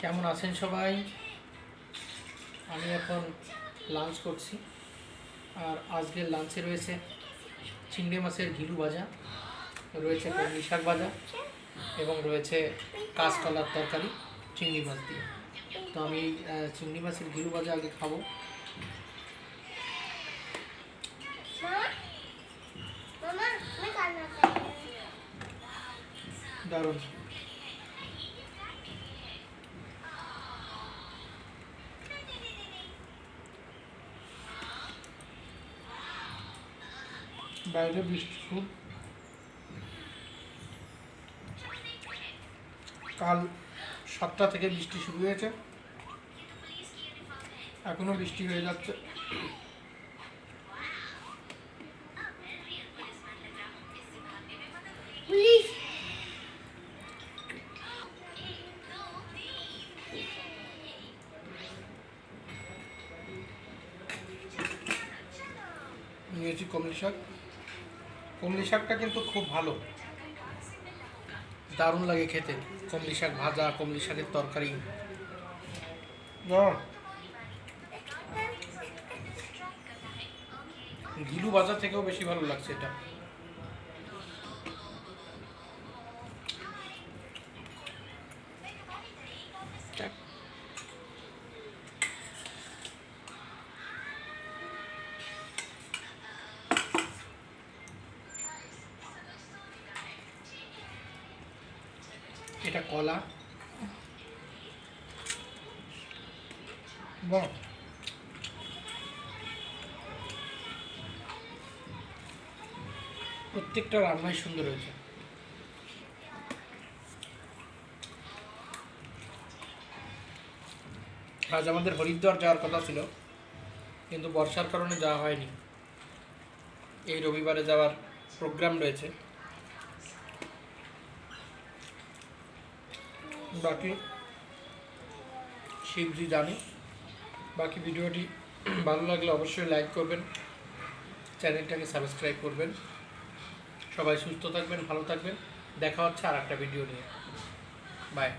কেমন আছেন সবাই? আমি এখন লাঞ্চ করছি, আর আজকের লাঞ্চে রয়েছে চিংড়ি মাছের ঘিলু ভাজা, রয়েছে কলমি শাক ভাজা এবং রয়েছে কাঁচকলার তরকারি চিংড়ি মাছ দিয়ে। তো আমি চিংড়ি মাছের ঘিলু ভাজা আগে খাবো। দারুণ। বাইরে বৃষ্টি খুব, কাল 7টা থেকে বৃষ্টি শুরু হয়েছে, এখনো বৃষ্টি হয়ে যাচ্ছে। নিয়েছি কমলি শাক। কমলি শাকটা কিন্তু খুব ভালো, দারুণ লাগে খেতে। কমলি শাক ভাজা, কমলি শাকের তরকারি, ঘিলু ভাজা থেকেও বেশি ভালো লাগছে এটা। এটা কলা, বাহ, প্রত্যেকটা রান্নাই সুন্দর হয়েছে। আজ আমাদের হরিদ্বার যাওয়ার কথা ছিল, কিন্তু বর্ষার কারণে যাওয়া হয়নি। এই রবিবারে যাওয়ার প্রোগ্রাম রয়েছে। বাকি শিবজি জানে। বাকি ভিডিওটি ভালো লাগলে অবশ্যই লাইক করবেন, চ্যানেলটাকে সাবস্ক্রাইব করবেন। সবাই সুস্থ থাকবেন, ভালো থাকবেন। দেখা হচ্ছে আর একটা ভিডিও নিয়ে। বাই।